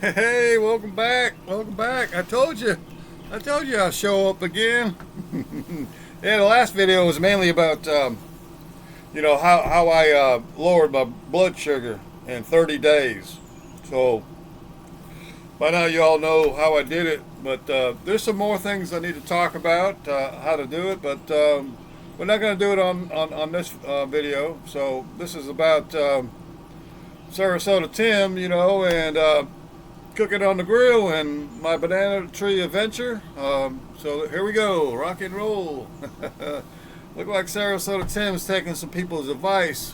Hey, welcome back. Welcome back. I told you I'll show up again. Yeah, the last video was mainly about how I lowered my blood sugar in 30 days. So by now you all know how I did it, but there's some more things I need to talk about how to do it, but we're not going to do it on this video. So this is about Sarasota Tim, and cooking on the grill and my banana tree adventure. So here we go, rock and roll. Look like Sarasota Tim's taking some people's advice.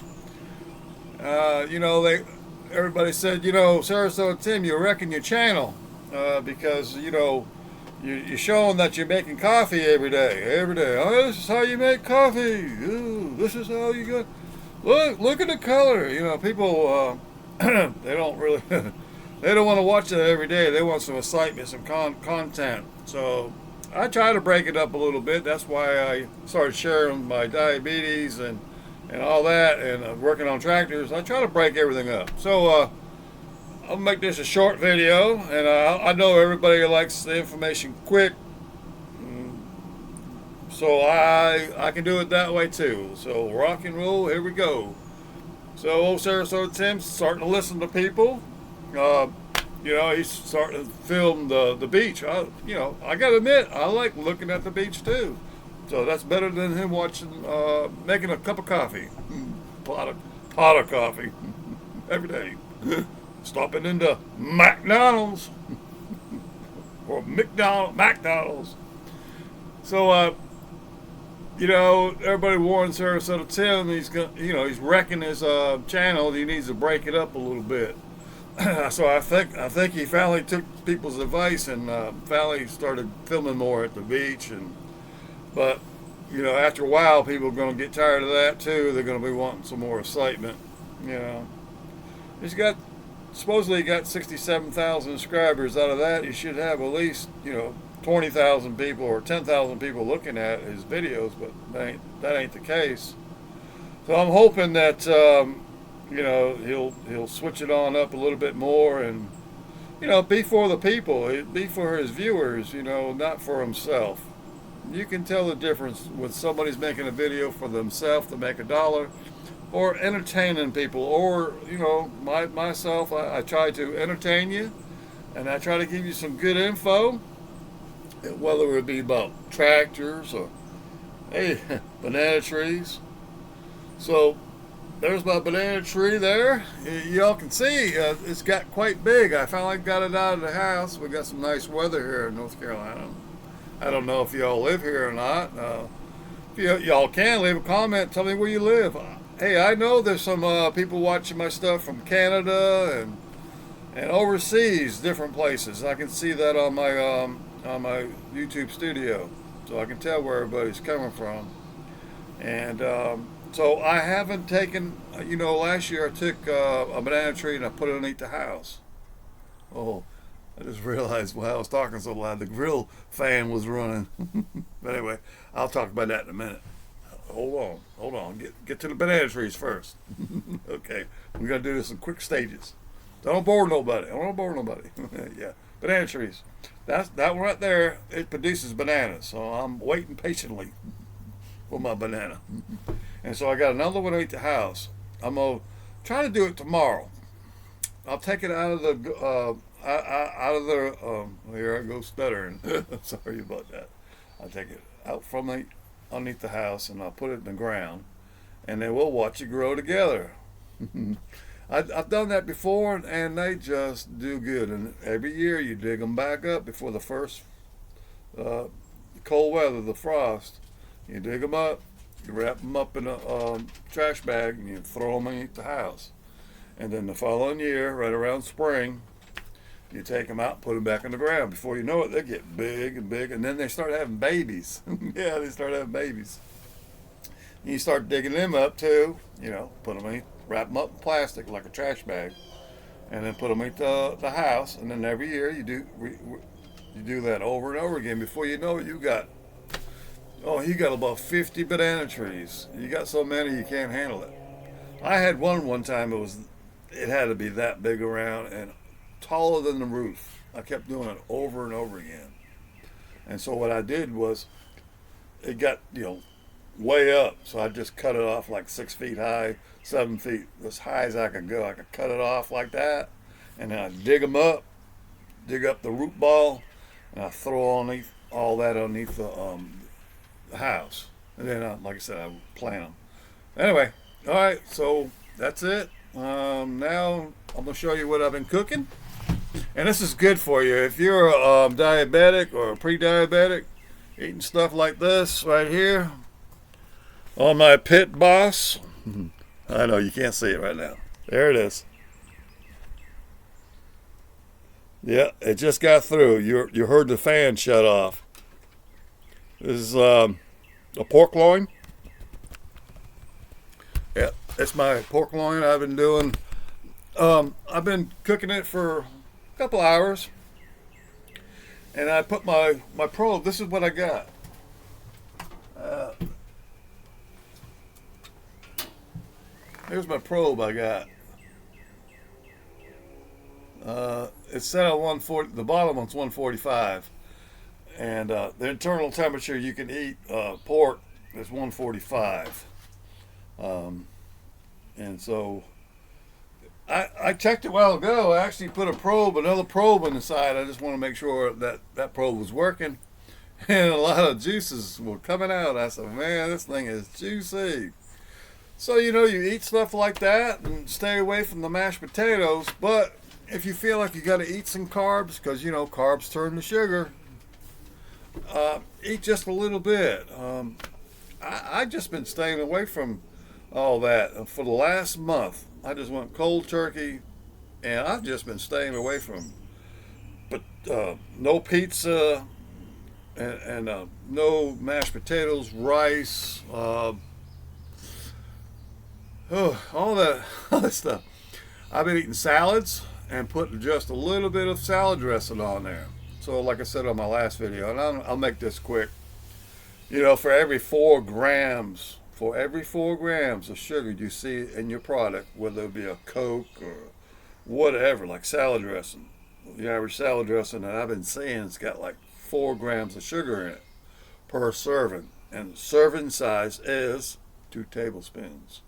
They everybody said, Sarasota Tim, you're wrecking your channel because you're showing that you're making coffee every day. Every day. Oh, this is how you make coffee. Ooh, this is how you get. Look at the color. People they don't really. They don't want to watch it every day. They want some excitement, some content. So I try to break it up a little bit. That's why I started sharing my diabetes and all that, and working on tractors. I try to break everything up. So I'll make this a short video, and I know everybody likes the information quick. So I can do it that way too. So rock and roll, here we go. So old Sarasota Tim's starting to listen to people. He's starting to film the beach. I gotta admit, I like looking at the beach too. So that's better than him watching, making a cup of coffee, pot of coffee every day. Stopping into McDonald's or McDonald's. So everybody warned Sarasota Tim he's wrecking his channel. He needs to break it up a little bit. So I think he finally took people's advice and finally started filming more at the beach. But after a while, people are going to get tired of that too. They're going to be wanting some more excitement. He's supposedly got 67,000 subscribers. Out of that, he should have at least 20,000 people or 10,000 people looking at his videos. But that ain't the case. So I'm hoping that. He'll switch it on up a little bit more and, be for the people, be for his viewers, not for himself. You can tell the difference when somebody's making a video for themselves to make $1 or entertaining people or, myself, I try to entertain you and I try to give you some good info, whether it be about tractors or, hey, banana trees. So, there's my banana tree there. Y'all can see it's got quite big. I finally got it out of the house. We got some nice weather here in North Carolina. I don't know if y'all live here or not. If y'all can, leave a comment. Tell me where you live. Hey, I know there's some people watching my stuff from Canada and overseas, different places. I can see that on my YouTube studio, so I can tell where everybody's coming from. And so I haven't taken, last year I took a banana tree and I put it underneath the house. Oh, I just realized while I was talking so loud, the grill fan was running. But anyway, I'll talk about that in a minute. Hold on. Get to the banana trees first. Okay, we're going to do this in quick stages. Don't bore nobody. Yeah, banana trees. That one right there, it produces bananas. So I'm waiting patiently for my banana. And so I got another one at the house. I'm going to try to do it tomorrow. I'll take it out of the, here I go stuttering. Sorry about that. I'll take it out from underneath the house and I'll put it in the ground. And then we'll watch it grow together. I've done that before and they just do good. And every year you dig them back up before the first cold weather, the frost. You dig them up. You wrap them up in a trash bag and you throw them underneath the house. And then the following year, right around spring, you take them out and put them back in the ground. Before you know it, they get big and big, and then they start having babies. Yeah, they start having babies. And you start digging them up too, put them wrap them up in plastic like a trash bag, and then put them in the house. And then every year you do that over and over again. Before you know it, you got about 50 banana trees. You got so many you can't handle it. I had one time. It had to be that big around, and taller than the roof. I kept doing it over and over again. And so what I did was, it got, way up. So I just cut it off like 6 feet high, 7 feet, as high as I could go. I could cut it off like that. And then I dig them up, dig up the root ball, and I throw all that underneath the house. And then, like I said, I plant them. Anyway, all right, so that's it. Now I'm going to show you what I've been cooking. And this is good for you. If you're a diabetic or a pre-diabetic, eating stuff like this right here on my Pit Boss. I know you can't see it right now. There it is. Yeah, it just got through. You heard the fan shut off. This is a pork loin. Yeah, it's my pork loin. I've been doing. I've been cooking it for a couple hours, and I put my probe. This is what I got. Here's my probe I got. It's set at 140. The bottom one's 145, and the internal temperature you can eat pork is 145. And so I checked it a while ago. I actually put another probe on the side. I just want to make sure that probe was working, and a lot of juices were coming out. I said, man, this thing is juicy. So you eat stuff like that and stay away from the mashed potatoes, but if you feel like you got to eat some carbs, because carbs turn to sugar, eat just a little bit. I just been staying away from all that for the last month. I just went cold turkey, and I've just been staying away from, but no pizza, and no mashed potatoes, rice, all that stuff. I've been eating salads and putting just a little bit of salad dressing on there. So like I said on my last video, and I'll make this quick, for every 4 grams of sugar you see in your product, whether it be a Coke or whatever, like salad dressing, the average salad dressing that I've been seeing, it's got like 4 grams of sugar in it per serving, and the serving size is 2 tablespoons.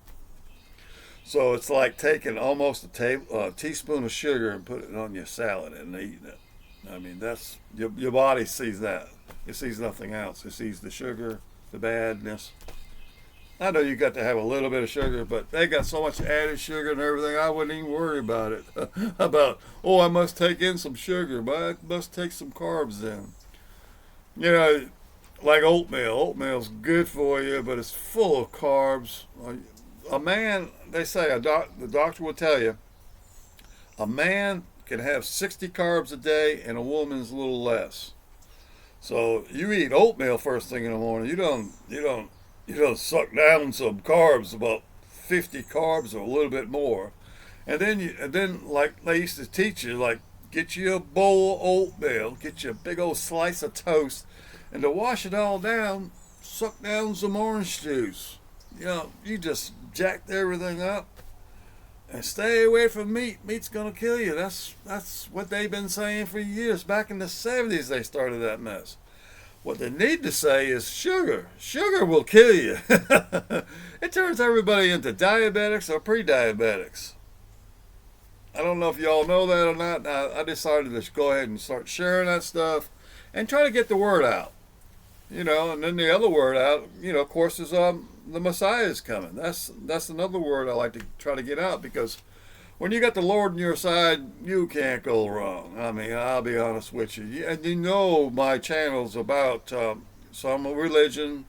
So it's like taking almost a teaspoon of sugar and putting it on your salad and eating it. I mean, that's your body sees that. It sees nothing else. It sees the sugar, the badness. I know you got to have a little bit of sugar, but they got so much added sugar and everything, I wouldn't even worry about it. I must take in some sugar, but I must take some carbs in. Like oatmeal. Oatmeal's good for you, but it's full of carbs. A man, they say, the doctor will tell you, a man can have 60 carbs a day and a woman's a little less. So you eat oatmeal first thing in the morning, you don't suck down some carbs, about 50 carbs or a little bit more. And then like they used to teach you, like, get you a bowl of oatmeal, get you a big old slice of toast, and to wash it all down, suck down some orange juice. You just jacked everything up, and stay away from meat. Meat's gonna kill you. That's what they've been saying for years. Back in the 70s they started that mess. What they need to say is sugar. Sugar will kill you. It turns everybody into diabetics or pre-diabetics. I don't know if y'all know that or not. I decided to go ahead and start sharing that stuff and try to get the word out. And then the other word out, of course, is the Messiah is coming. That's another word I like to try to get out, because when you got the Lord on your side, you can't go wrong. I mean, I'll be honest with you. And my channel's about some religion,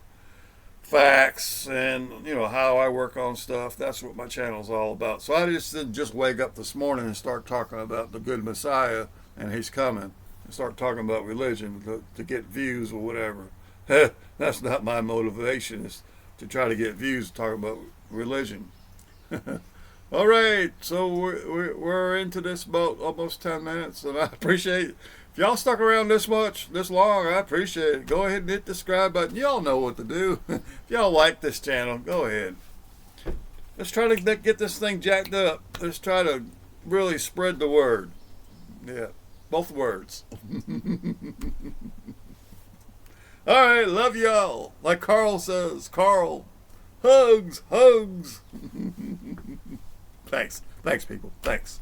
facts, and how I work on stuff. That's what my channel's all about. So I didn't just wake up this morning and start talking about the good Messiah and he's coming, and start talking about religion to get views or whatever. That's not my motivation, is to try to get views talking about religion. All right, so we're into this about almost 10 minutes, and I appreciate, if y'all stuck around this long, I appreciate it. Go ahead and hit the subscribe button. Y'all know what to do. If y'all like this channel, go ahead. Let's try to get this thing jacked up. Let's try to really spread the word. Yeah, both words. All right, love y'all. Like Carl says, Carl, hugs, hugs. Thanks, people. Thanks.